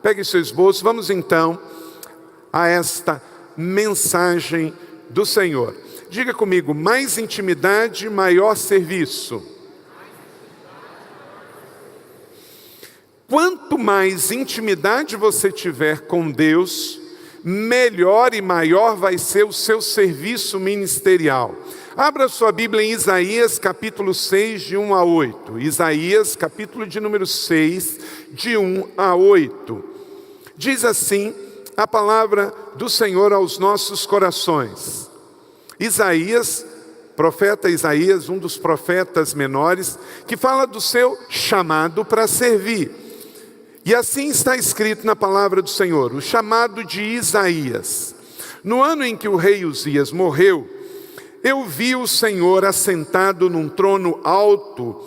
Pegue seu esboço, vamos então a esta mensagem do Senhor. Diga comigo: mais intimidade, maior serviço. Quanto mais intimidade você tiver com Deus, melhor e maior vai ser o seu serviço ministerial. Abra sua Bíblia em Isaías capítulo 6, de 1 a 8. Isaías capítulo de número 6, de 1 a 8. Diz assim a palavra do Senhor aos nossos corações. Isaías, profeta Isaías, um dos profetas menores, que fala do seu chamado para servir. E assim está escrito na palavra do Senhor, o chamado de Isaías. No ano em que o rei Uzias morreu, eu vi o Senhor assentado num trono alto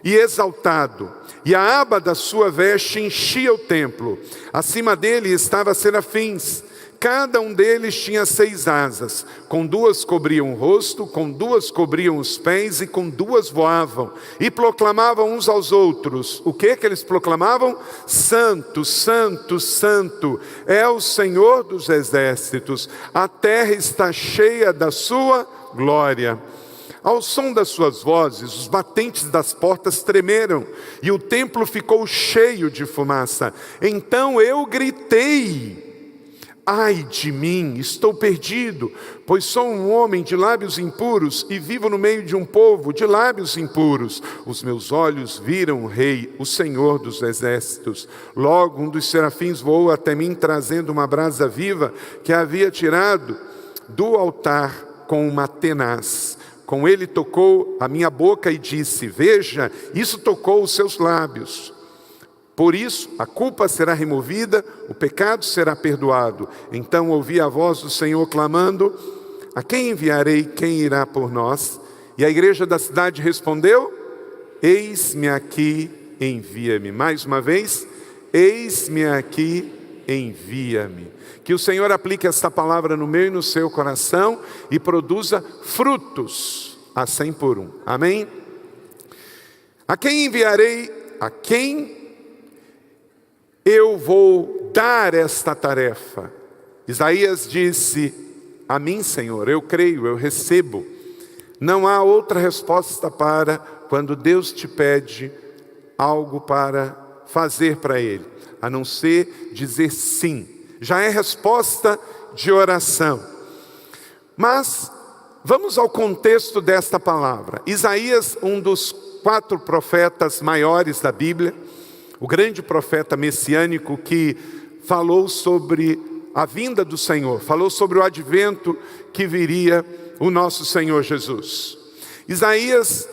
e exaltado, e a aba da sua veste enchia o templo. Acima dele estavam serafins, cada um deles tinha 6 asas, com 2 cobriam o rosto, com 2 cobriam os pés e com 2 voavam, e proclamavam uns aos outros. O que eles proclamavam? Santo, Santo, Santo é o Senhor dos exércitos, a terra está cheia da sua glória. Ao som das suas vozes, os batentes das portas tremeram, e o templo ficou cheio de fumaça. Então eu gritei: ai de mim, estou perdido, pois sou um homem de lábios impuros, e vivo no meio de um povo de lábios impuros. Os meus olhos viram o Rei, o Senhor dos exércitos. Logo um dos serafins voou até mim, trazendo uma brasa viva, que havia tirado do altar com uma tenaz. Com ele tocou a minha boca e disse: veja, isso tocou os seus lábios. Por isso a culpa será removida, o pecado será perdoado. Então ouvi a voz do Senhor clamando: a quem enviarei? Quem irá por nós? E a igreja da cidade respondeu: eis-me aqui, envia-me. Mais uma vez: eis-me aqui, envia-me. Que o Senhor aplique esta palavra no meu e no seu coração e produza frutos a 100 por 1. Amém? A quem enviarei? A quem eu vou dar esta tarefa? Isaías disse: a mim, Senhor, eu creio, eu recebo. Não há outra resposta para quando Deus te pede algo para fazer para Ele, a não ser dizer sim. Já é resposta de oração. Mas vamos ao contexto desta palavra. Isaías, um dos 4 profetas maiores da Bíblia, o grande profeta messiânico que falou sobre a vinda do Senhor, falou sobre o advento que viria o nosso Senhor Jesus. Isaías,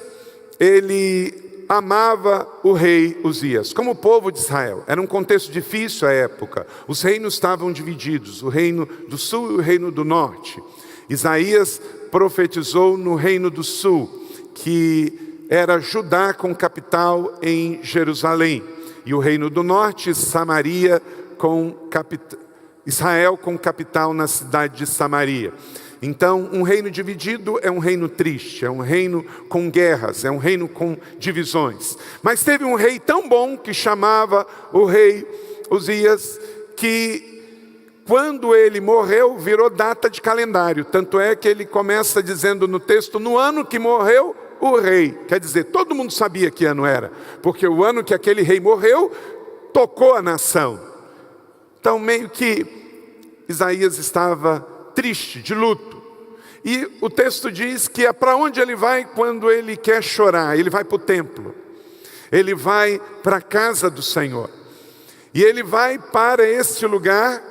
ele amava o rei Uzias, como o povo de Israel. Era um contexto difícil à época. Os reinos estavam divididos, o reino do sul e o reino do norte. Isaías profetizou no reino do sul, que era Judá com capital em Jerusalém. E o reino do norte, Samaria Israel com capital na cidade de Samaria. Então, um reino dividido é um reino triste, é um reino com guerras, é um reino com divisões. Mas teve um rei tão bom que chamava o rei Uzias, que quando ele morreu virou data de calendário. Tanto é que ele começa dizendo no texto: no ano que morreu o rei. Quer dizer, todo mundo sabia que ano era, porque o ano que aquele rei morreu tocou a nação. Então meio que Isaías estava triste, de luto. E o texto diz que é para onde ele vai quando ele quer chorar. Ele vai para o templo. Ele vai para a casa do Senhor. E ele vai para este lugar.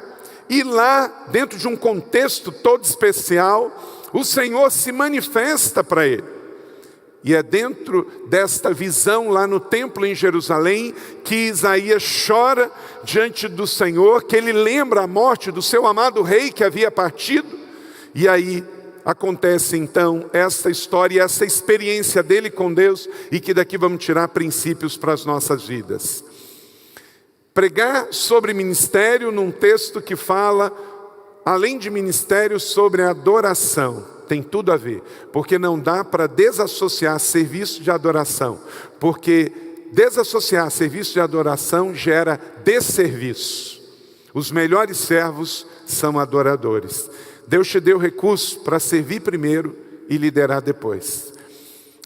E lá, dentro de um contexto todo especial, o Senhor se manifesta para ele. E é dentro desta visão lá no templo em Jerusalém que Isaías chora diante do Senhor, que ele lembra a morte do seu amado rei que havia partido. E aí acontece então essa história, essa experiência dele com Deus, e que daqui vamos tirar princípios para as nossas vidas. Pregar sobre ministério num texto que fala, além de ministério, sobre adoração. Tem tudo a ver, porque não dá para desassociar serviço de adoração, porque desassociar serviço de adoração gera desserviço. Os melhores servos são adoradores. Deus te deu recursos para servir primeiro e liderar depois.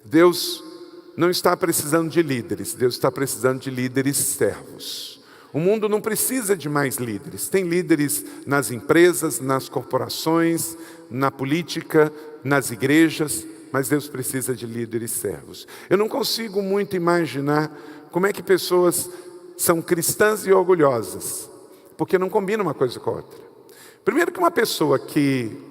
Deus não está precisando de líderes, Deus está precisando de líderes servos. O mundo não precisa de mais líderes. Tem líderes nas empresas, nas corporações, na política, nas igrejas, mas Deus precisa de líderes servos. Eu não consigo muito imaginar como é que pessoas são cristãs e orgulhosas, porque não combina uma coisa com a outra. Primeiro que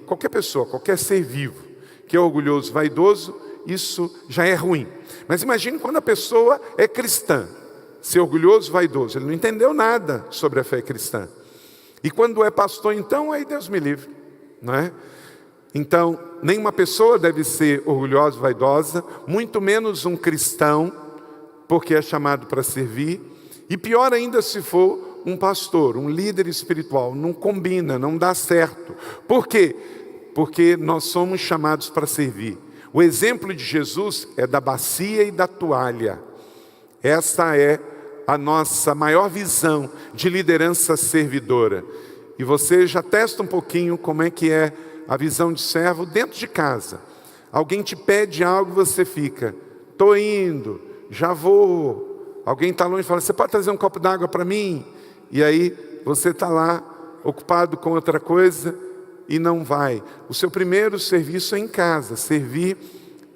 qualquer ser vivo, que é orgulhoso, vaidoso, isso já é ruim. Mas imagine quando a pessoa é cristã, ser orgulhoso, vaidoso, ele não entendeu nada sobre a fé cristã. E quando é pastor, então, aí Deus me livre, não é? Então, nenhuma pessoa deve ser orgulhosa, vaidosa, muito menos um cristão, porque é chamado para servir. E pior ainda se for um pastor, um líder espiritual, não combina, não dá certo. Por quê? Porque nós somos chamados para servir. O exemplo de Jesus é da bacia e da toalha. Essa é a nossa maior visão de liderança servidora. E você já testa um pouquinho como é que é a visão de servo dentro de casa. Alguém te pede algo e você fica, estou indo, já vou. Alguém está longe e fala, você pode trazer um copo d'água para mim? E aí você está lá, ocupado com outra coisa e não vai. O seu primeiro serviço é em casa, servir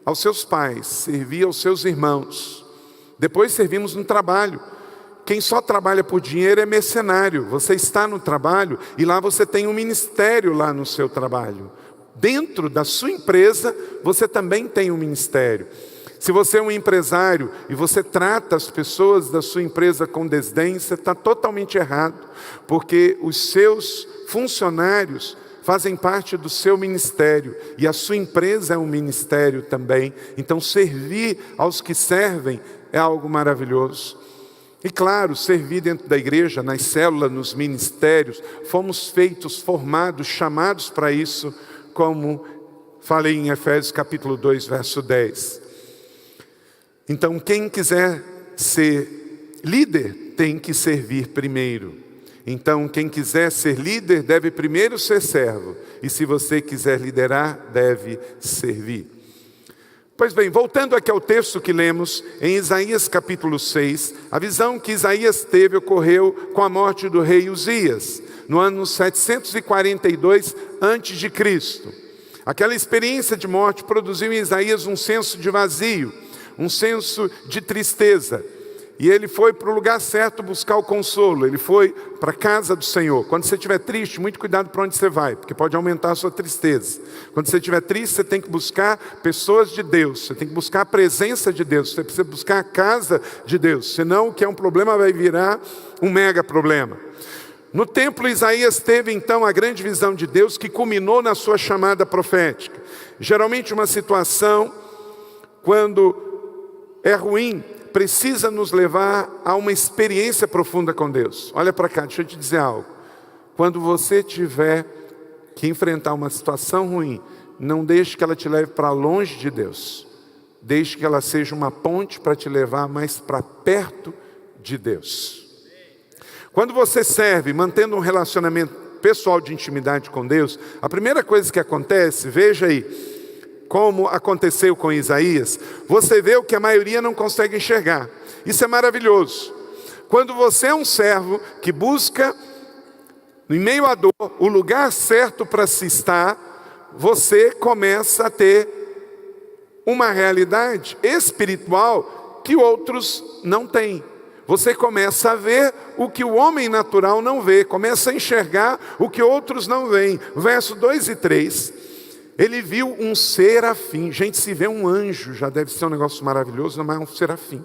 aos seus pais, servir aos seus irmãos. Depois servimos no trabalho. Quem só trabalha por dinheiro é mercenário. Você está no trabalho e lá você tem um ministério lá no seu trabalho. Dentro da sua empresa, você também tem um ministério. Se você é um empresário e você trata as pessoas da sua empresa com desdém, você está totalmente errado. Porque os seus funcionários fazem parte do seu ministério. E a sua empresa é um ministério também. Então servir aos que servem é algo maravilhoso. E claro, servir dentro da igreja, nas células, nos ministérios, fomos feitos, formados, chamados para isso, como falei em Efésios capítulo 2, verso 10. Então, quem quiser ser líder, tem que servir primeiro. Então, quem quiser ser líder, deve primeiro ser servo. E se você quiser liderar, deve servir. Pois bem, voltando aqui ao texto que lemos, em Isaías capítulo 6, a visão que Isaías teve ocorreu com a morte do rei Uzias, no ano 742 a.C. Aquela experiência de morte produziu em Isaías um senso de vazio, um senso de tristeza. E ele foi para o lugar certo buscar o consolo, ele foi para a casa do Senhor. Quando você estiver triste, muito cuidado para onde você vai, porque pode aumentar a sua tristeza. Quando você estiver triste, você tem que buscar pessoas de Deus, você tem que buscar a presença de Deus, você precisa buscar a casa de Deus, senão o que é um problema vai virar um mega problema. No templo, Isaías teve então a grande visão de Deus que culminou na sua chamada profética. Geralmente uma situação, quando é ruim, precisa nos levar a uma experiência profunda com Deus. Olha para cá, deixa eu te dizer algo. Quando você tiver que enfrentar uma situação ruim, não deixe que ela te leve para longe de Deus. Deixe que ela seja uma ponte para te levar mais para perto de Deus. Quando você serve, mantendo um relacionamento pessoal de intimidade com Deus, a primeira coisa que acontece, veja aí, como aconteceu com Isaías, você vê o que a maioria não consegue enxergar. Isso é maravilhoso. Quando você é um servo que busca, em meio à dor, o lugar certo para se estar, você começa a ter uma realidade espiritual que outros não têm. Você começa a ver o que o homem natural não vê, começa a enxergar o que outros não veem. Verso 2 e 3. Ele viu um serafim. Gente, se vê um anjo, já deve ser um negócio maravilhoso, mas é um serafim.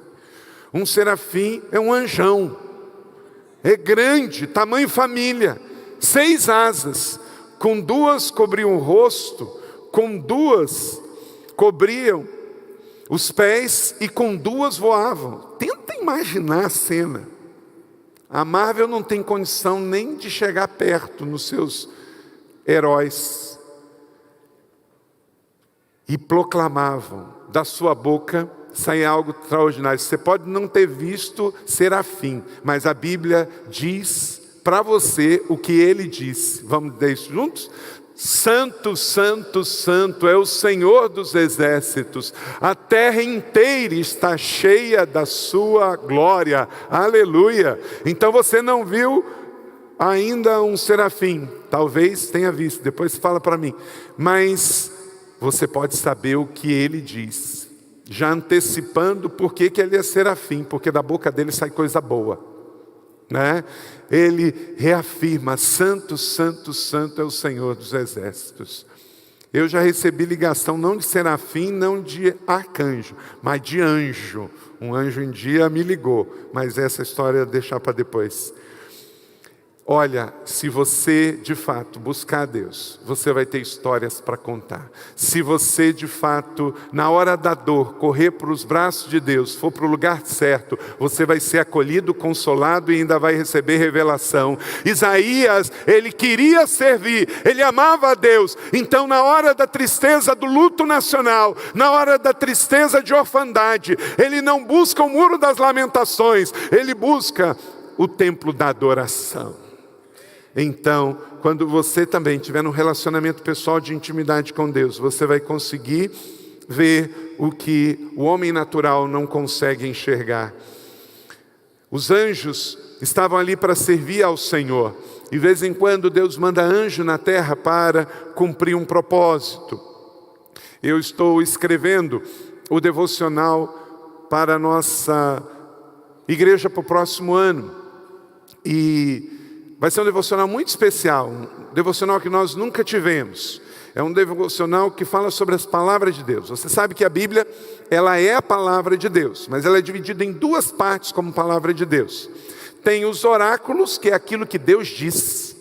Um serafim é um anjão. É grande, tamanho família. 6 asas. Com 2 cobriam o rosto, com 2 cobriam os pés e com 2 voavam. Tenta imaginar a cena. A Marvel não tem condição nem de chegar perto nos seus heróis. E proclamavam da sua boca Isso aí é algo extraordinário. Você pode não ter visto serafim, mas a Bíblia diz para você o que ele disse. Vamos ler isso juntos? Santo, santo, santo é o Senhor dos exércitos. A terra inteira está cheia da sua glória. Aleluia. Então você não viu ainda um serafim. Talvez tenha visto, depois fala para mim. Mas você pode saber o que ele diz, já antecipando por que ele é serafim, porque da boca dele sai coisa boa, né? Ele reafirma: santo, santo, santo é o Senhor dos exércitos. Eu já recebi ligação não de serafim, não de arcanjo, mas de anjo. Um anjo um dia me ligou, mas essa história eu vou deixar para depois. Olha, se você de fato buscar a Deus, você vai ter histórias para contar. Se você de fato, na hora da dor, correr para os braços de Deus, for para o lugar certo, você vai ser acolhido, consolado e ainda vai receber revelação. Isaías, ele queria servir, ele amava a Deus. Então na hora da tristeza do luto nacional, na hora da tristeza de orfandade, ele não busca o muro das lamentações, ele busca o templo da adoração. Então, quando você também tiver um relacionamento pessoal de intimidade com Deus, você vai conseguir ver o que o homem natural não consegue enxergar. Os anjos estavam ali para servir ao Senhor. De vez em quando Deus manda anjo na terra para cumprir um propósito. Eu estou escrevendo o devocional para a nossa igreja para o próximo ano. E vai ser um devocional muito especial, um devocional que nós nunca tivemos. É um devocional que fala sobre as palavras de Deus. Você sabe que a Bíblia, ela é a palavra de Deus, mas ela é dividida em duas partes como palavra de Deus. Tem os oráculos, que é aquilo que Deus diz,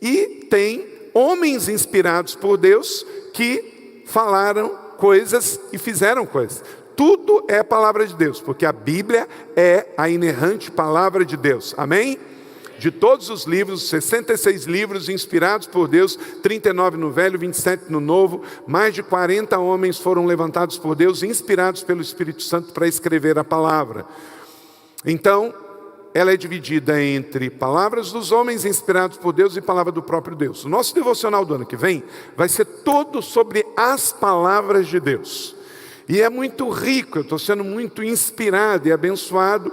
e tem homens inspirados por Deus que falaram coisas e fizeram coisas. Tudo é a palavra de Deus, porque a Bíblia é a inerrante palavra de Deus. Amém? De todos os livros, 66 livros inspirados por Deus, 39 no Velho, 27 no Novo, mais de 40 homens foram levantados por Deus, inspirados pelo Espírito Santo para escrever a palavra. Então, ela é dividida entre palavras dos homens inspirados por Deus e palavra do próprio Deus. O nosso devocional do ano que vem vai ser todo sobre as palavras de Deus. E é muito rico, eu estou sendo muito inspirado e abençoado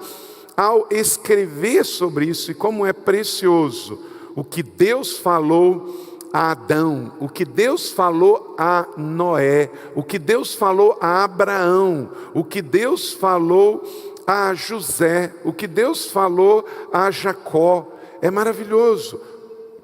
ao escrever sobre isso, e como é precioso o que Deus falou a Adão, o que Deus falou a Noé, o que Deus falou a Abraão, o que Deus falou a José, o que Deus falou a Jacó. É maravilhoso.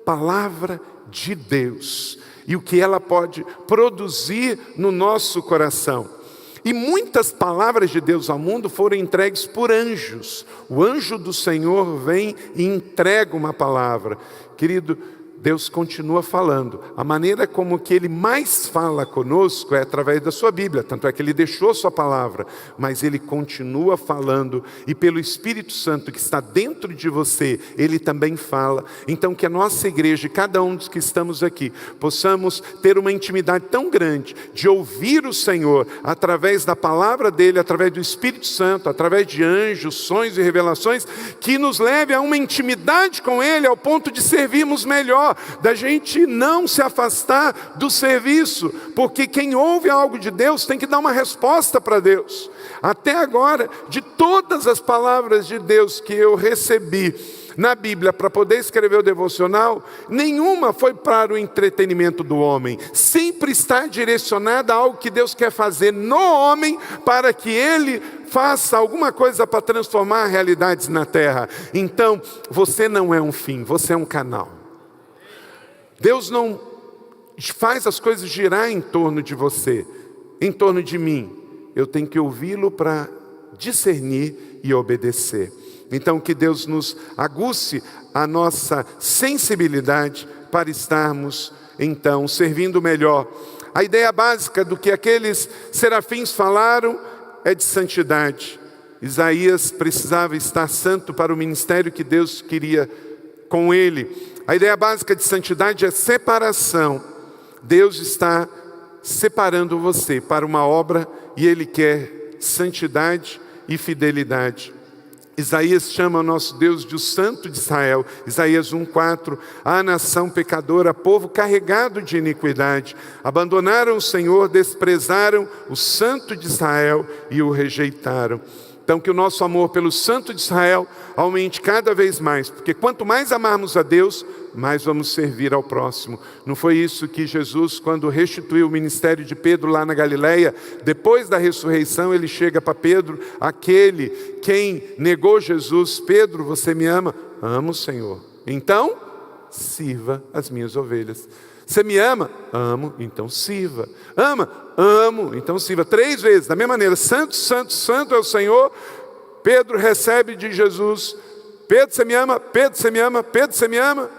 Palavra de Deus e o que ela pode produzir no nosso coração. E muitas palavras de Deus ao mundo foram entregues por anjos. O anjo do Senhor vem e entrega uma palavra. Querido, Deus continua falando. A maneira como que Ele mais fala conosco é através da sua Bíblia. Tanto é que Ele deixou a sua palavra, mas Ele continua falando. E pelo Espírito Santo que está dentro de você, Ele também fala. Então que a nossa igreja, cada um dos que estamos aqui, possamos ter uma intimidade tão grande de ouvir o Senhor através da palavra dEle, através do Espírito Santo, através de anjos, sonhos e revelações, que nos leve a uma intimidade com Ele ao ponto de servirmos melhor, da gente não se afastar do serviço, porque quem ouve algo de Deus tem que dar uma resposta para Deus. Até agora, de todas as palavras de Deus que eu recebi na Bíblia para poder escrever o devocional, nenhuma foi para o entretenimento do homem, sempre está direcionada a algo que Deus quer fazer no homem, para que ele faça alguma coisa para transformar realidades na terra. Então, você não é um fim, você é um canal. Deus não faz as coisas girar em torno de você, em torno de mim. Eu tenho que ouvi-lo para discernir e obedecer. Então que Deus nos aguce a nossa sensibilidade para estarmos, então, servindo melhor. A ideia básica do que aqueles serafins falaram é de santidade. Isaías precisava estar santo para o ministério que Deus queria com ele. A ideia básica de santidade é separação. Deus está separando você para uma obra e Ele quer santidade e fidelidade. Isaías chama o nosso Deus de o Santo de Israel. Isaías 1,4. A nação pecadora, povo carregado de iniquidade, abandonaram o Senhor, desprezaram o Santo de Israel e o rejeitaram. Então que o nosso amor pelo Santo de Israel aumente cada vez mais, porque quanto mais amarmos a Deus, mais vamos servir ao próximo. Não foi isso que Jesus, quando restituiu o ministério de Pedro lá na Galileia, depois da ressurreição, ele chega para Pedro, aquele quem negou Jesus: Pedro, você me ama? Amo, Senhor. Então, sirva as minhas ovelhas. Você me ama? Amo, então sirva. Ama? Amo, então sirva. 3 vezes, da mesma maneira: santo, santo, santo é o Senhor. Pedro recebe de Jesus: Pedro, você me ama? Pedro, você me ama? Pedro, você me ama?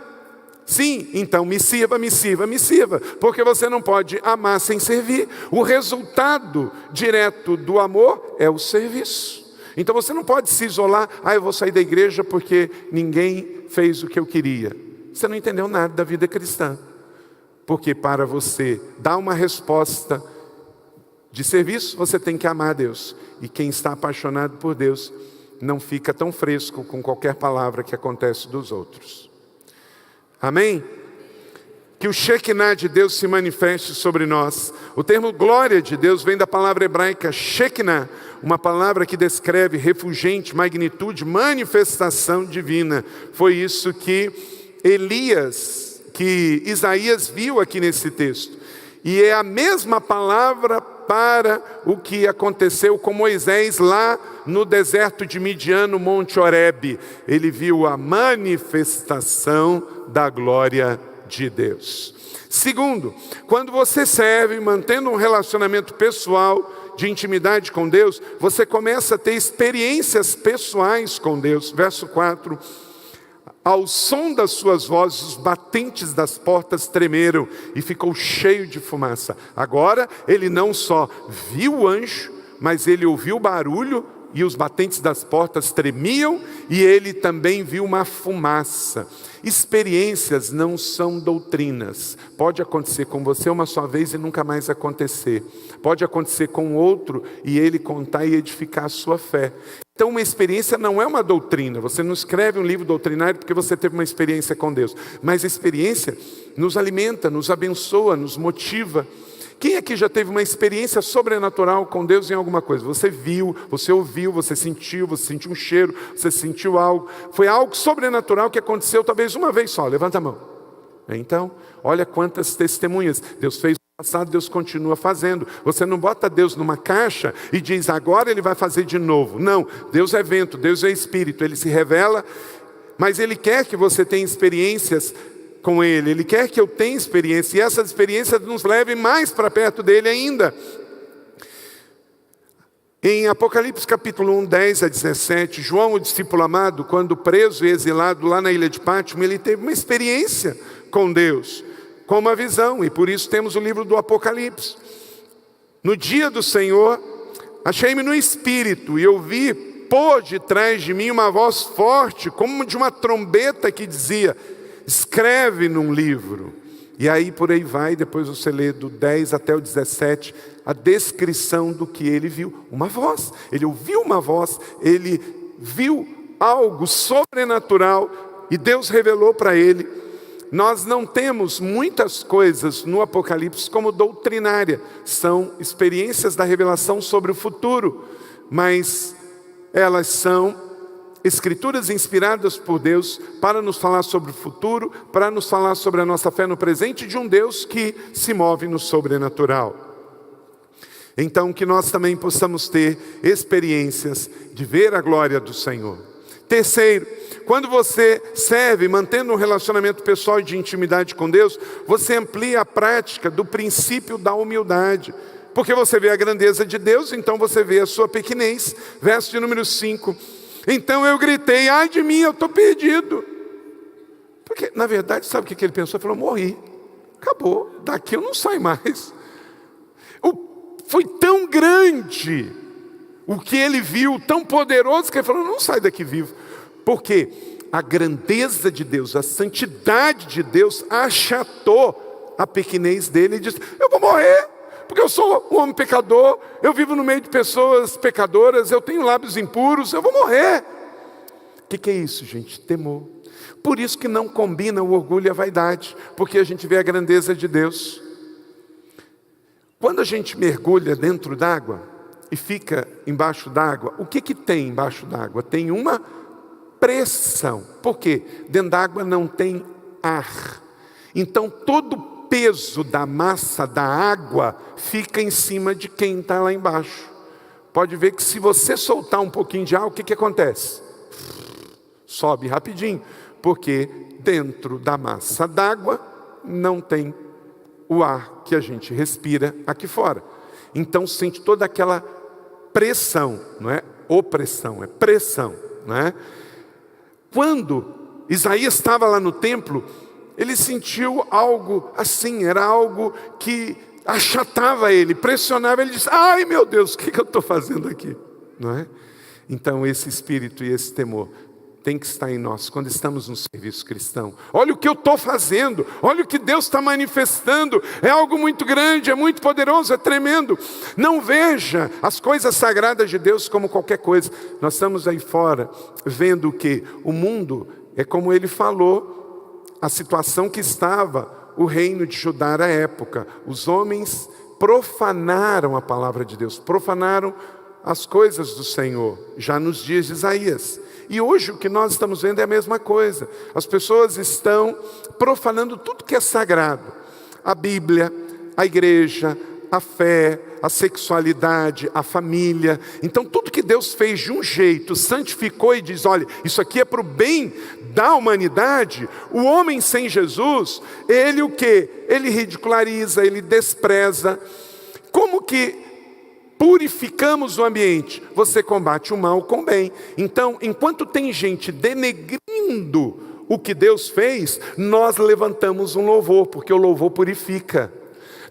Sim, então me sirva, me sirva, me sirva, porque você não pode amar sem servir. O resultado direto do amor é o serviço. Então você não pode se isolar: eu vou sair da igreja porque ninguém fez o que eu queria. Você não entendeu nada da vida cristã. Porque para você dar uma resposta de serviço, você tem que amar a Deus. E quem está apaixonado por Deus não fica tão fresco com qualquer palavra que acontece dos outros. Amém? Que o Shekinah de Deus se manifeste sobre nós. O termo glória de Deus vem da palavra hebraica Shekinah, uma palavra que descreve refulgente, magnitude, manifestação divina. Foi isso que Isaías viu aqui nesse texto. E é a mesma palavra para o que aconteceu com Moisés lá no deserto de Midian, no Monte Horebe. Ele viu a manifestação da glória de Deus. Segundo, quando você serve, mantendo um relacionamento pessoal de intimidade com Deus, você começa a ter experiências pessoais com Deus. Verso 4. Ao som das suas vozes, os batentes das portas tremeram e ficou cheio de fumaça. Agora, ele não só viu o anjo, mas ele ouviu o barulho e os batentes das portas tremiam, e ele também viu uma fumaça. Experiências não são doutrinas. Pode acontecer com você uma só vez e nunca mais acontecer. Pode acontecer com outro e ele contar e edificar a sua fé. Então uma experiência não é uma doutrina. Você não escreve um livro doutrinário porque você teve uma experiência com Deus. Mas a experiência nos alimenta, nos abençoa, nos motiva. Quem aqui já teve uma experiência sobrenatural com Deus em alguma coisa? Você viu, você ouviu, você sentiu um cheiro, você sentiu algo. Foi algo sobrenatural que aconteceu talvez uma vez só. Levanta a mão. Então, olha quantas testemunhas. Deus fez no passado, Deus continua fazendo. Você não bota Deus numa caixa e diz: agora Ele vai fazer de novo. Não, Deus é vento, Deus é Espírito. Ele se revela, mas Ele quer que você tenha experiências com Ele. Ele quer que eu tenha experiência, e essas experiências nos levem mais para perto dEle ainda. Em Apocalipse capítulo 1, 10 a 17, João, o discípulo amado, quando preso e exilado lá na ilha de Pátimo, ele teve uma experiência com Deus, com uma visão, e por isso temos o livro do Apocalipse. No dia do Senhor, achei-me no Espírito, e ouvi por detrás de mim uma voz forte, como de uma trombeta, que dizia: escreve num livro. E aí por aí vai, depois você lê do 10 até o 17, a descrição do que ele viu. Uma voz, ele ouviu uma voz, ele viu algo sobrenatural e Deus revelou para ele. Nós não temos muitas coisas no Apocalipse como doutrinária, são experiências da revelação sobre o futuro, mas elas são escrituras inspiradas por Deus para nos falar sobre o futuro, para nos falar sobre a nossa fé no presente de um Deus que se move no sobrenatural. Então que nós também possamos ter experiências de ver a glória do Senhor. Terceiro, quando você serve, mantendo um relacionamento pessoal e de intimidade com Deus, você amplia a prática do princípio da humildade. Porque você vê a grandeza de Deus, então você vê a sua pequenez. Verso de número 5. Então eu gritei: ai de mim, eu estou perdido. Porque na verdade, sabe o que ele pensou? Ele falou: morri, acabou, daqui eu não saio mais. Foi tão grande o que ele viu, tão poderoso, que ele falou: não sai daqui vivo. Porque a grandeza de Deus, a santidade de Deus achatou a pequenez dele e disse: eu vou morrer, Porque eu sou um homem pecador, eu vivo no meio de pessoas pecadoras, eu tenho lábios impuros, eu vou morrer. O que é isso, gente? Temor. Por isso que não combina o orgulho e a vaidade, porque a gente vê a grandeza de Deus. Quando a gente mergulha dentro d'água e fica embaixo d'água, o que tem embaixo d'água? Tem uma pressão. Por quê? Dentro d'água não tem ar. Então todo o peso da massa da água fica em cima de quem está lá embaixo. Pode ver que se você soltar um pouquinho de ar, o que acontece? Sobe rapidinho, porque dentro da massa d'água não tem o ar que a gente respira aqui fora. Então sente toda aquela pressão, não é opressão, é pressão, não é? Quando Isaías estava lá no templo, ele sentiu algo assim, era algo que achatava ele, pressionava, ele disse: ai meu Deus, o que eu estou fazendo aqui? Não é? Então esse espírito e esse temor tem que estar em nós quando estamos no serviço cristão. Olha o que eu estou fazendo, olha o que Deus está manifestando, é algo muito grande, é muito poderoso, é tremendo. Não veja as coisas sagradas de Deus como qualquer coisa. Nós estamos aí fora vendo o que? O mundo é como ele falou, a situação que estava o reino de Judá à época. Os homens profanaram a palavra de Deus, profanaram as coisas do Senhor, já nos dias de Isaías. E hoje o que nós estamos vendo é a mesma coisa. As pessoas estão profanando tudo que é sagrado. A Bíblia, a igreja, a fé, a sexualidade, a família. Então tudo que Deus fez de um jeito, santificou e diz: olha, isso aqui é para o bem da humanidade. O homem sem Jesus, ele o quê? Ele ridiculariza, ele despreza. Como que purificamos o ambiente? Você combate o mal com o bem. Então, enquanto tem gente denegrindo o que Deus fez, nós levantamos um louvor, porque o louvor purifica.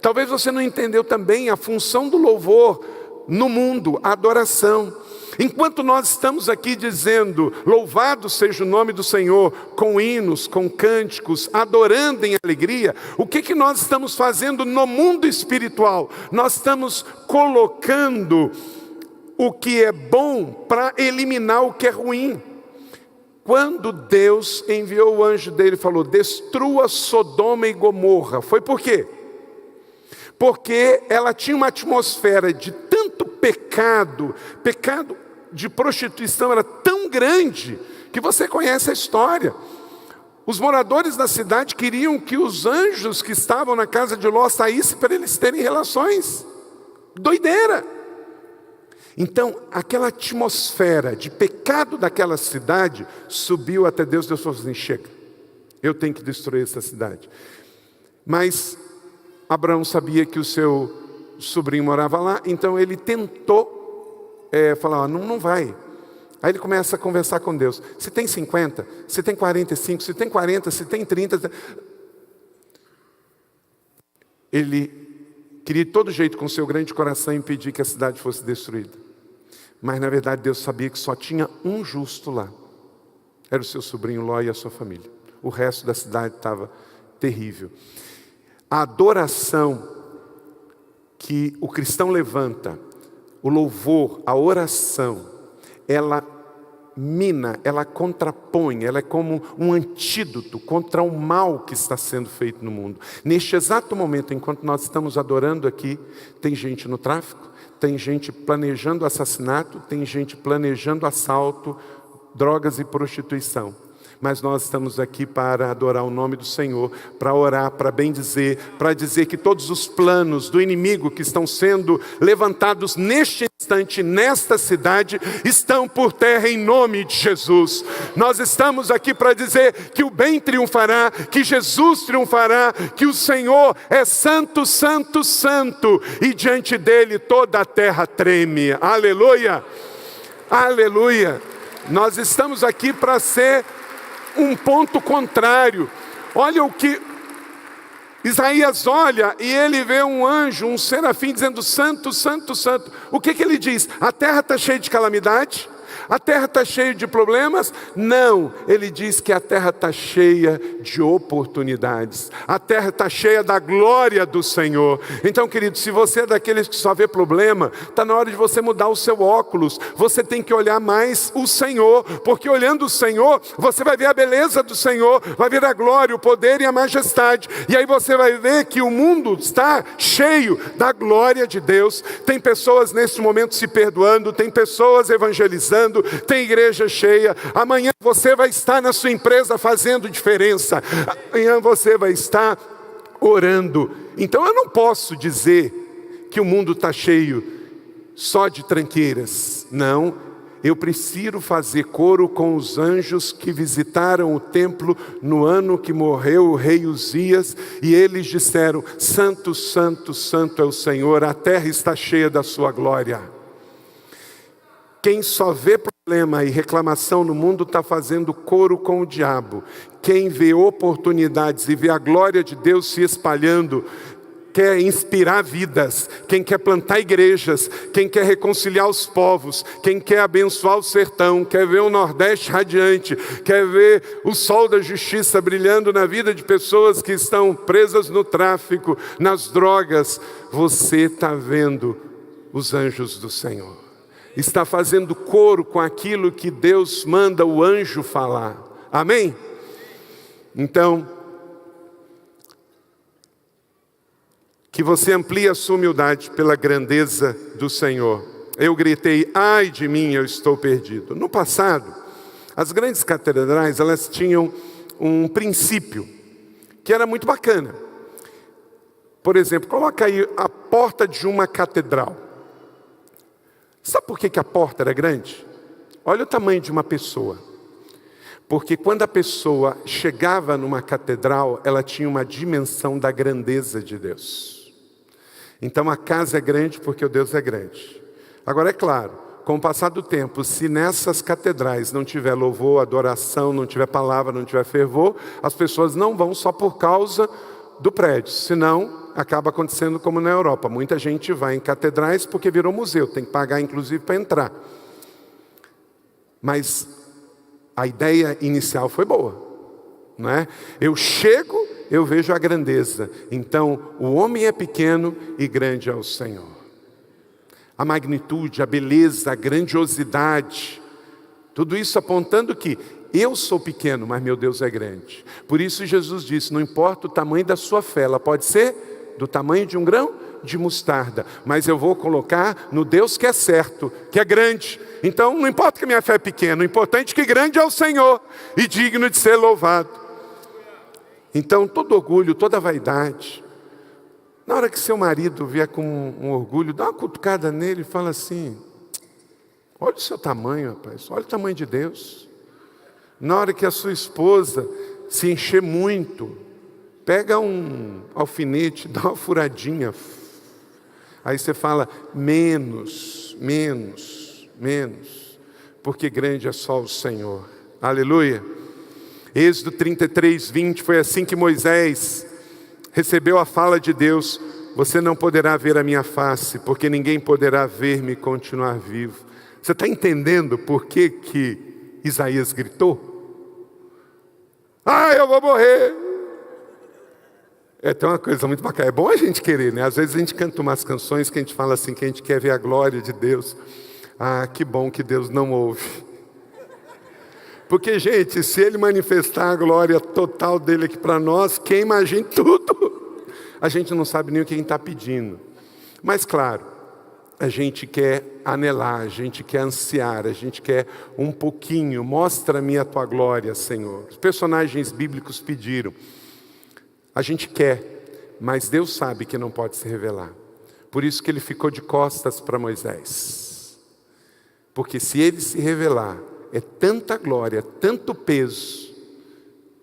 Talvez você não entendeu também a função do louvor no mundo, a adoração. Enquanto nós estamos aqui dizendo: louvado seja o nome do Senhor, com hinos, com cânticos, adorando em alegria, o que nós estamos fazendo no mundo espiritual? Nós estamos colocando o que é bom para eliminar o que é ruim. Quando Deus enviou o anjo dele e falou: destrua Sodoma e Gomorra, foi por quê? Porque ela tinha uma atmosfera de tanto pecado de prostituição era tão grande, que você conhece a história. Os moradores da cidade queriam que os anjos que estavam na casa de Ló saíssem para eles terem relações. Doideira! Então, aquela atmosfera de pecado daquela cidade subiu até Deus. Deus falou assim: chega, eu tenho que destruir essa cidade. Mas Abraão sabia que o seu sobrinho morava lá, então ele tentou falar: não vai. Aí ele começa a conversar com Deus. Se tem 50, se tem 45, se tem 40, se tem 30. Ele queria de todo jeito, com seu grande coração, impedir que a cidade fosse destruída. Mas na verdade Deus sabia que só tinha um justo lá. Era o seu sobrinho Ló e a sua família. O resto da cidade estava terrível. A adoração que o cristão levanta, o louvor, a oração, ela mina, ela contrapõe, ela é como um antídoto contra o mal que está sendo feito no mundo. Neste exato momento, enquanto nós estamos adorando aqui, tem gente no tráfico, tem gente planejando assassinato, tem gente planejando assalto, drogas e prostituição. Mas nós estamos aqui para adorar o nome do Senhor, para orar, para bendizer, para dizer que todos os planos do inimigo que estão sendo levantados neste instante, nesta cidade, estão por terra em nome de Jesus. Nós estamos aqui para dizer que o bem triunfará, que Jesus triunfará, que o Senhor é santo, santo, santo, e diante dele toda a terra treme. Aleluia! Aleluia! Nós estamos aqui para ser um ponto contrário. Olha o que Isaías olha e ele vê um anjo, um serafim dizendo: santo, santo, santo. O que ele diz? A terra está cheia de calamidade, A terra está cheia de problemas? Não, ele diz que a terra está cheia de oportunidades. A terra está cheia da glória do Senhor. Então, querido, se você é daqueles que só vê problema, está na hora de você mudar o seu óculos. Você tem que olhar mais o Senhor, porque olhando o Senhor, você vai ver a beleza do Senhor, vai ver a glória, o poder e a majestade. E aí você vai ver que o mundo está cheio da glória de Deus. Tem pessoas neste momento se perdoando, tem pessoas evangelizando, tem igreja cheia. Amanhã você vai estar na sua empresa fazendo diferença. Amanhã você vai estar orando. Então eu não posso dizer que o mundo está cheio só de tranqueiras. Não, eu prefiro fazer coro com os anjos que visitaram o templo no ano que morreu o rei Uzias, e eles disseram: santo, santo, santo é o Senhor, a terra está cheia da sua glória. Quem só vê problema e reclamação no mundo está fazendo coro com o diabo. Quem vê oportunidades e vê a glória de Deus se espalhando, quer inspirar vidas, quem quer plantar igrejas, quem quer reconciliar os povos, quem quer abençoar o sertão, quer ver o Nordeste radiante, quer ver o sol da justiça brilhando na vida de pessoas que estão presas no tráfico, nas drogas. Você está vendo os anjos do Senhor, está fazendo coro com aquilo que Deus manda o anjo falar. Amém? Então, que você amplie a sua humildade pela grandeza do Senhor. Eu gritei: ai de mim, eu estou perdido. No passado, as grandes catedrais, elas tinham um princípio que era muito bacana. Por exemplo, coloca aí a porta de uma catedral. Sabe por que a porta era grande? Olha o tamanho de uma pessoa. Porque quando a pessoa chegava numa catedral, ela tinha uma dimensão da grandeza de Deus. Então a casa é grande porque o Deus é grande. Agora é claro, com o passar do tempo, se nessas catedrais não tiver louvor, adoração, não tiver palavra, não tiver fervor, as pessoas não vão só por causa do prédio, senão acaba acontecendo como na Europa. Muita gente vai em catedrais porque virou museu, tem que pagar inclusive para entrar. Mas a ideia inicial foi boa, não é? Eu chego, eu vejo a grandeza. Então, o homem é pequeno e grande é o Senhor. A magnitude, a beleza, a grandiosidade, tudo isso apontando que eu sou pequeno, mas meu Deus é grande. Por isso Jesus disse: não importa o tamanho da sua fé, ela pode ser do tamanho de um grão de mostarda, mas eu vou colocar no Deus que é certo, que é grande. Então não importa que a minha fé é pequena, o importante é que grande é o Senhor e digno de ser louvado. Então todo orgulho, toda vaidade, na hora que seu marido vier com um orgulho, dá uma cutucada nele e fala assim: olha o seu tamanho, rapaz, olha o tamanho de Deus. Na hora que a sua esposa se encher muito, pega um alfinete, dá uma furadinha. Aí você fala: menos, menos, menos, porque grande é só o Senhor. Aleluia. Êxodo 33, 20, foi assim que Moisés recebeu a fala de Deus: você não poderá ver a minha face, porque ninguém poderá ver-me e continuar vivo. Você está entendendo por que Isaías gritou? Ah, eu vou morrer. Tem uma coisa muito bacana, é bom a gente querer, né? Às vezes a gente canta umas canções que a gente fala assim, que a gente quer ver a glória de Deus. Ah, que bom que Deus não ouve. Porque, gente, se Ele manifestar a glória total dEle aqui para nós, queima a gente tudo. A gente não sabe nem o que a gente está pedindo. Mas, claro, a gente quer anelar, a gente quer ansiar, a gente quer um pouquinho. Mostra-me a Tua glória, Senhor. Os personagens bíblicos pediram. A gente quer, mas Deus sabe que não pode se revelar. Por isso que Ele ficou de costas para Moisés. Porque se Ele se revelar, é tanta glória, tanto peso,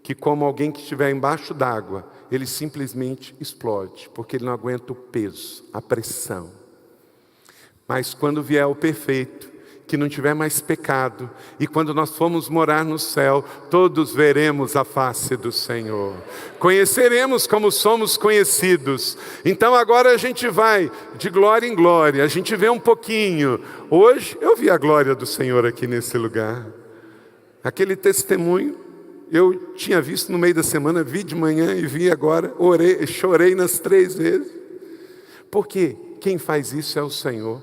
que como alguém que estiver embaixo d'água, ele simplesmente explode, porque ele não aguenta o peso, a pressão. Mas quando vier o perfeito, que não tiver mais pecado, e quando nós formos morar no céu, todos veremos a face do Senhor, conheceremos como somos conhecidos. Então agora a gente vai de glória em glória, a gente vê um pouquinho. Hoje eu vi a glória do Senhor aqui nesse lugar, aquele testemunho, eu tinha visto no meio da semana, vi de manhã e vi agora, orei, chorei nas 3 vezes, porque quem faz isso é o Senhor.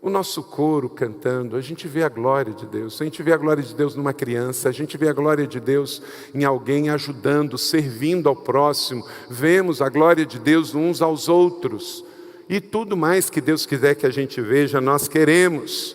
O nosso coro cantando, a gente vê a glória de Deus. A gente vê a glória de Deus numa criança, a gente vê a glória de Deus em alguém ajudando, servindo ao próximo. Vemos a glória de Deus uns aos outros. E tudo mais que Deus quiser que a gente veja, nós queremos.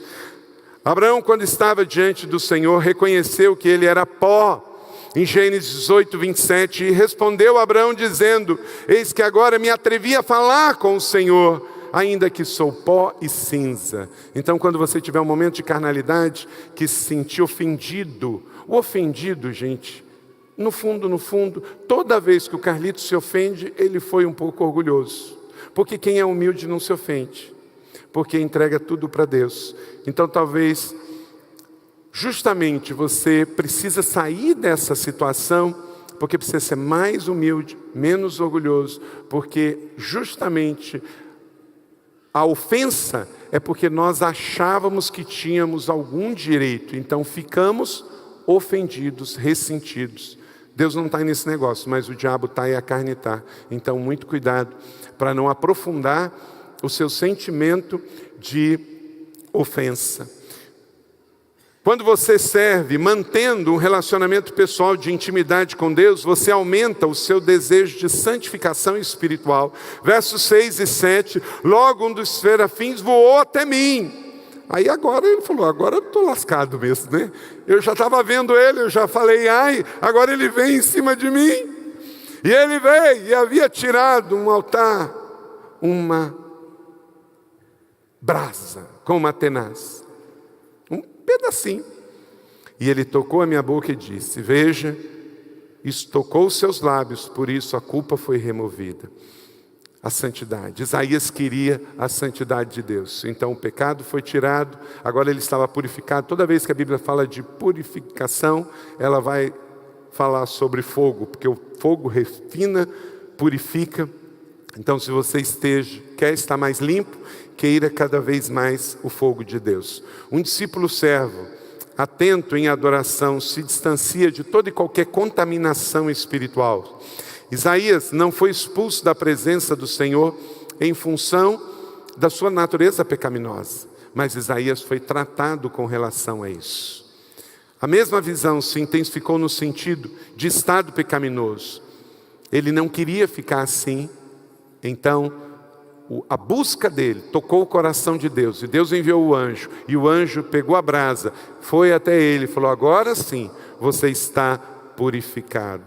Abraão, quando estava diante do Senhor, reconheceu que ele era pó. Em Gênesis 18, 27, e respondeu Abraão dizendo: eis que agora me atrevi a falar com o Senhor, ainda que sou pó e cinza. Então, quando você tiver um momento de carnalidade, que se sentir ofendido, o ofendido, gente, no fundo, toda vez que o Carlito se ofende, ele foi um pouco orgulhoso. Porque quem é humilde não se ofende, porque entrega tudo para Deus. Então, talvez, justamente você precisa sair dessa situação, porque precisa ser mais humilde, menos orgulhoso, porque justamente a ofensa é porque nós achávamos que tínhamos algum direito, então ficamos ofendidos, ressentidos. Deus não está nesse negócio, mas o diabo está e a carne está. Então, muito cuidado para não aprofundar o seu sentimento de ofensa. Quando você serve mantendo um relacionamento pessoal de intimidade com Deus, você aumenta o seu desejo de santificação espiritual. Versos 6 e 7, logo um dos serafins voou até mim. Aí agora ele falou, agora eu estou lascado mesmo, né? Eu já estava vendo ele, eu já falei, ai, agora ele vem em cima de mim. E ele veio e havia tirado um altar, uma brasa com uma tenaz. Pedacinho. E ele tocou a minha boca e disse: veja, isso tocou os seus lábios, por isso a culpa foi removida. A santidade. Isaías queria a santidade de Deus. Então o pecado foi tirado, agora ele estava purificado. Toda vez que a Bíblia fala de purificação, ela vai falar sobre fogo, porque o fogo refina, purifica. Então, se você quer estar mais limpo, queira cada vez mais o fogo de Deus. Um discípulo servo, atento em adoração, se distancia de toda e qualquer contaminação espiritual. Isaías não foi expulso da presença do Senhor em função da sua natureza pecaminosa, mas Isaías foi tratado com relação a isso. A mesma visão se intensificou no sentido de estado pecaminoso. Ele não queria ficar assim. Então, a busca dele tocou o coração de Deus, e Deus enviou o anjo, e o anjo pegou a brasa, foi até ele e falou: agora sim, você está purificado.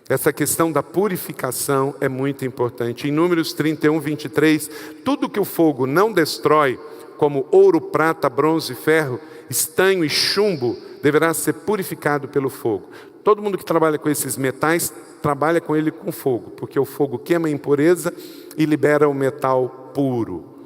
Essa questão da purificação é muito importante. Em Números 31, 23, tudo que o fogo não destrói, como ouro, prata, bronze, ferro, estanho e chumbo, deverá ser purificado pelo fogo. Todo mundo que trabalha com esses metais, trabalha com ele com fogo, porque o fogo queima a impureza e libera o metal puro.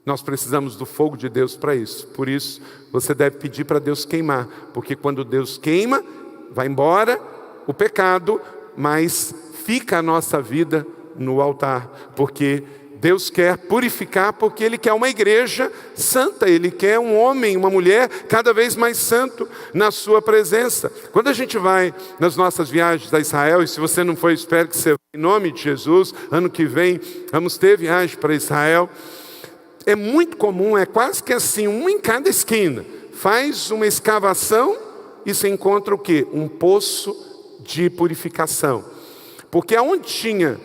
Nós precisamos do fogo de Deus para isso. Por isso, você deve pedir para Deus queimar, porque quando Deus queima, vai embora o pecado, mas fica a nossa vida no altar, porque Deus quer purificar, porque Ele quer uma igreja santa, Ele quer um homem, uma mulher cada vez mais santo na sua presença. Quando a gente vai nas nossas viagens a Israel, e se você não for, espero que você vá em nome de Jesus, ano que vem vamos ter viagem para Israel. É muito comum, é quase que assim, um em cada esquina. Faz uma escavação e você encontra o quê? Um poço de purificação. Porque aonde tinha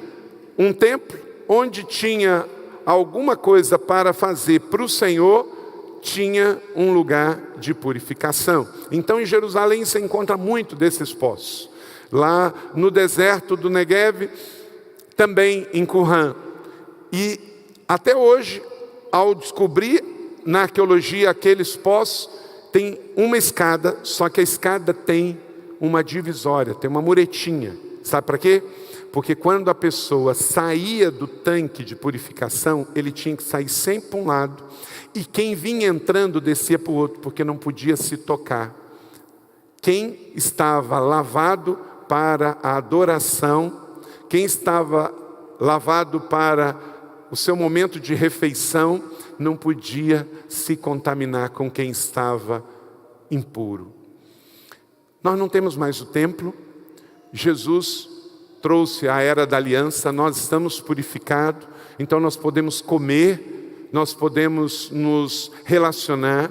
um templo, onde tinha alguma coisa para fazer para o Senhor, tinha um lugar de purificação. Então em Jerusalém você encontra muito desses poços. Lá no deserto do Neguev, também em Qumran. E até hoje, ao descobrir na arqueologia aqueles poços, tem uma escada, só que a escada tem uma divisória, tem uma muretinha. Sabe para quê? Porque quando a pessoa saía do tanque de purificação, ele tinha que sair sempre para um lado, e quem vinha entrando descia para o outro, porque não podia se tocar. Quem estava lavado para a adoração, quem estava lavado para o seu momento de refeição, não podia se contaminar com quem estava impuro. Nós não temos mais o templo. Jesus trouxe a era da aliança, nós estamos purificados, então nós podemos comer, nós podemos nos relacionar,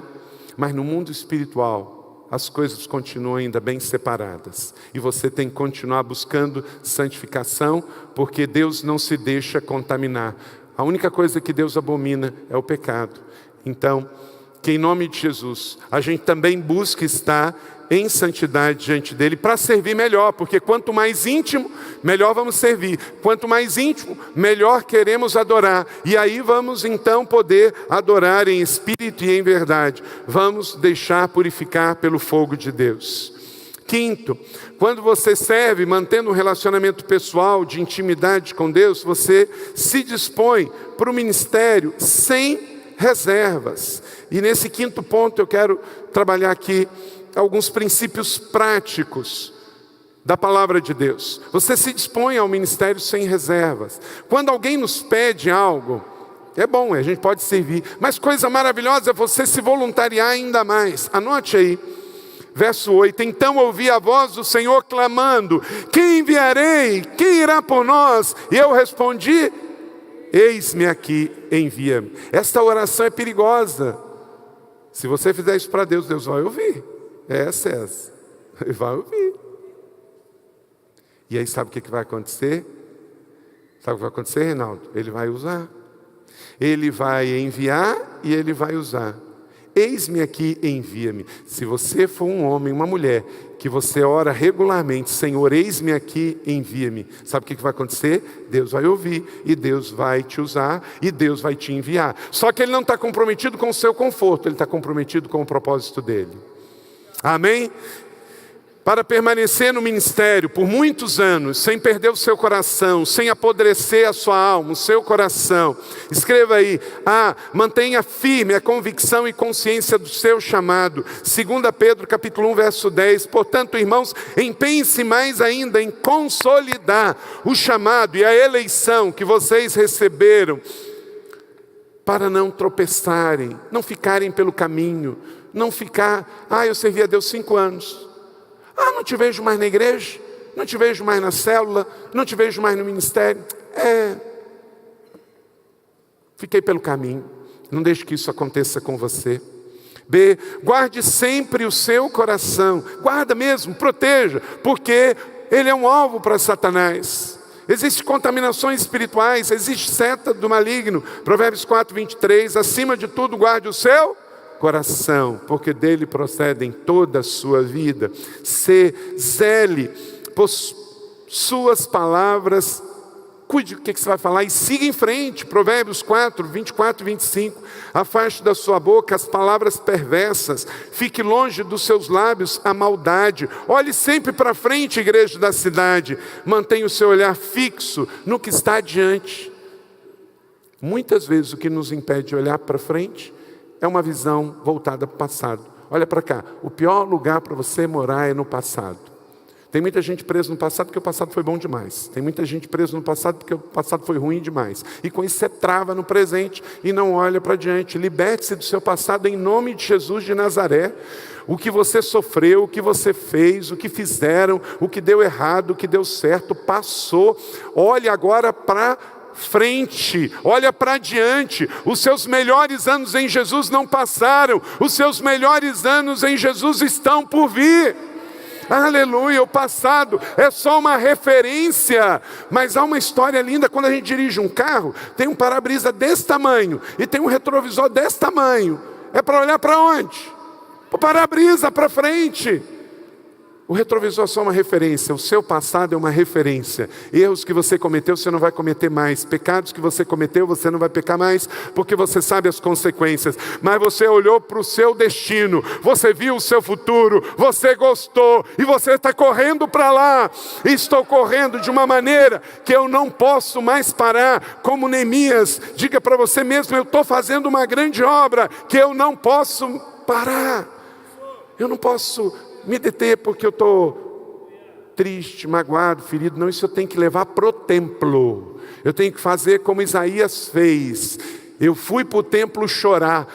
mas no mundo espiritual as coisas continuam ainda bem separadas. E você tem que continuar buscando santificação, porque Deus não se deixa contaminar. A única coisa que Deus abomina é o pecado. Então, que em nome de Jesus, a gente também busque estar em santidade diante dele para servir melhor, porque quanto mais íntimo, melhor vamos servir. Quanto mais íntimo, melhor queremos adorar. E aí vamos então poder adorar em espírito e em verdade. Vamos deixar purificar pelo fogo de Deus. Quinto, quando você serve, mantendo um relacionamento pessoal de intimidade com Deus, você se dispõe para o ministério sem reservas. E nesse quinto ponto eu quero trabalhar aqui alguns princípios práticos da palavra de Deus. Você se dispõe ao ministério sem reservas. Quando alguém nos pede algo, é bom, a gente pode servir, mas coisa maravilhosa é você se voluntariar ainda mais. Anote aí. Verso 8, então ouvi a voz do Senhor clamando, quem enviarei? Quem irá por nós? E eu respondi, eis-me aqui, envia-me. Esta oração é perigosa. Se você fizer isso para Deus, Deus vai ouvir. Essa. Ele vai ouvir. E aí sabe o que vai acontecer? Sabe o que vai acontecer, Reinaldo? Ele vai usar. Ele vai enviar e ele vai usar. Eis-me aqui, envia-me. Se você for um homem, uma mulher, que você ora regularmente, Senhor, eis-me aqui, envia-me. Sabe o que vai acontecer? Deus vai ouvir, e Deus vai te usar, e Deus vai te enviar. Só que Ele não está comprometido com o seu conforto, Ele está comprometido com o propósito dEle. Amém? Para permanecer no ministério por muitos anos, sem perder o seu coração, sem apodrecer a sua alma, o seu coração. Escreva aí, mantenha firme a convicção e consciência do seu chamado. 2 Pedro capítulo 1, verso 10. Portanto, irmãos, empenhem-se mais ainda em consolidar o chamado e a eleição que vocês receberam, para não tropeçarem, não ficarem pelo caminho, não ficar, eu servi a Deus 5 anos. Não te vejo mais na igreja, não te vejo mais na célula, não te vejo mais no ministério. Fiquei pelo caminho. Não deixe que isso aconteça com você. B, guarde sempre o seu coração. Guarda mesmo, proteja, porque ele é um alvo para Satanás. Existem contaminações espirituais, existe seta do maligno. Provérbios 4, 23, acima de tudo guarde o seu coração, porque dele procedem toda a sua vida. C, zele por suas palavras, cuide do que você vai falar e siga em frente. Provérbios 4, 24 e 25, afaste da sua boca as palavras perversas, fique longe dos seus lábios a maldade. Olhe sempre para frente, igreja da cidade, mantenha o seu olhar fixo no que está adiante. Muitas vezes o que nos impede de olhar para frente é uma visão voltada para o passado. Olha para cá, o pior lugar para você morar é no passado. Tem muita gente presa no passado porque o passado foi bom demais. Tem muita gente presa no passado porque o passado foi ruim demais. E com isso você trava no presente e não olha para diante. Liberte-se do seu passado em nome de Jesus de Nazaré. O que você sofreu, o que você fez, o que fizeram, o que deu errado, o que deu certo, passou. Olhe agora para frente, olha para diante. Os seus melhores anos em Jesus não passaram, os seus melhores anos em Jesus estão por vir. Aleluia, o passado é só uma referência, mas há uma história linda. Quando a gente dirige um carro, tem um para-brisa desse tamanho e tem um retrovisor desse tamanho. É para olhar para onde? Para o para-brisa, para frente. O retrovisor é só uma referência, o seu passado é uma referência. Erros que você cometeu, você não vai cometer mais. Pecados que você cometeu, você não vai pecar mais, porque você sabe as consequências. Mas você olhou para o seu destino, você viu o seu futuro, você gostou, e você está correndo para lá. Estou correndo de uma maneira que eu não posso mais parar. Como Neemias, diga para você mesmo, eu estou fazendo uma grande obra, que eu não posso parar. Eu não posso me deter porque eu estou triste, magoado, ferido. Não, isso eu tenho que levar para o templo. Eu tenho que fazer como Isaías fez. Eu fui para o templo chorar.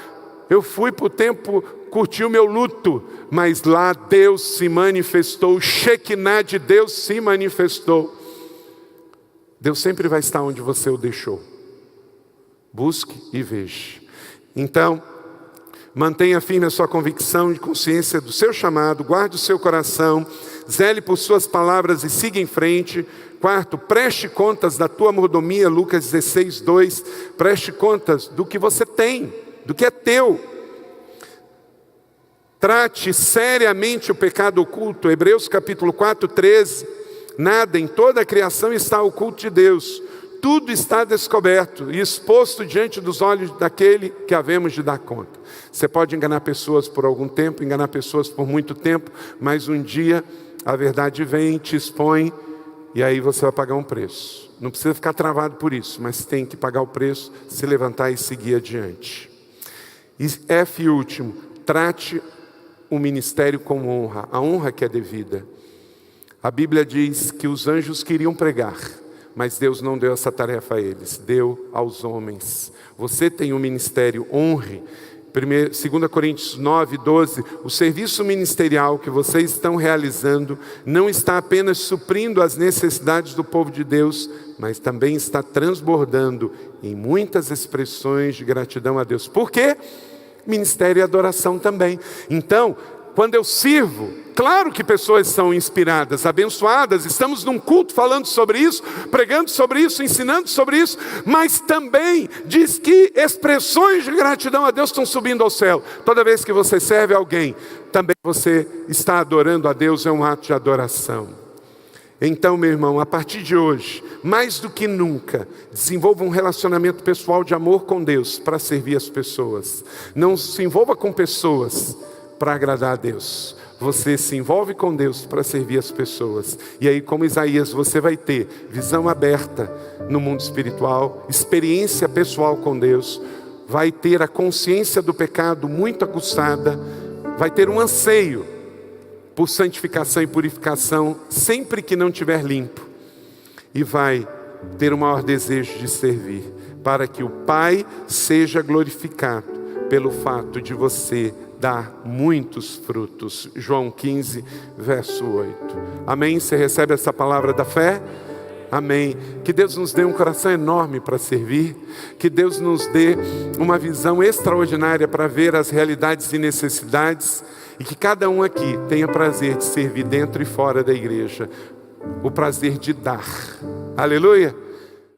Eu fui para o templo curtir o meu luto. Mas lá Deus se manifestou. O Shekinah de Deus se manifestou. Deus sempre vai estar onde você o deixou. Busque e veja. Então, mantenha firme a sua convicção de consciência do seu chamado, guarde o seu coração, zele por suas palavras e siga em frente. Quarto, preste contas da tua mordomia, Lucas 16, 2. Preste contas do que você tem, do que é teu. Trate seriamente o pecado oculto, Hebreus capítulo 4, 13. Nada em toda a criação está oculto de Deus. Tudo está descoberto e exposto diante dos olhos daquele que havemos de dar conta. Você pode enganar pessoas por algum tempo, enganar pessoas por muito tempo, mas um dia a verdade vem, te expõe, e aí você vai pagar um preço. Não precisa ficar travado por isso, mas tem que pagar o preço, se levantar e seguir adiante. E F último, trate o ministério com honra, a honra que é devida. A Bíblia diz que os anjos queriam pregar, mas Deus não deu essa tarefa a eles, deu aos homens. Você tem um ministério, honre. 2 Coríntios 9, 12, o serviço ministerial que vocês estão realizando não está apenas suprindo as necessidades do povo de Deus, mas também está transbordando em muitas expressões de gratidão a Deus. Por quê? Ministério e adoração também. Então, quando eu sirvo, claro que pessoas são inspiradas, abençoadas, estamos num culto falando sobre isso, pregando sobre isso, ensinando sobre isso, mas também diz que expressões de gratidão a Deus estão subindo ao céu. Toda vez que você serve alguém, também você está adorando a Deus, é um ato de adoração. Então, meu irmão, a partir de hoje, mais do que nunca, desenvolva um relacionamento pessoal de amor com Deus para servir as pessoas. Não se envolva com pessoas para agradar a Deus. Você se envolve com Deus para servir as pessoas. E aí, como Isaías, você vai ter visão aberta no mundo espiritual, experiência pessoal com Deus, vai ter a consciência do pecado muito aguçada, vai ter um anseio por santificação e purificação sempre que não estiver limpo, e vai ter o maior desejo de servir, para que o Pai seja glorificado pelo fato de você dar muitos frutos. João 15, verso 8. Amém? Você recebe essa palavra da fé? Amém. Que Deus nos dê um coração enorme para servir. Que Deus nos dê uma visão extraordinária para ver as realidades e necessidades. E que cada um aqui tenha prazer de servir dentro e fora da igreja. O prazer de dar. Aleluia.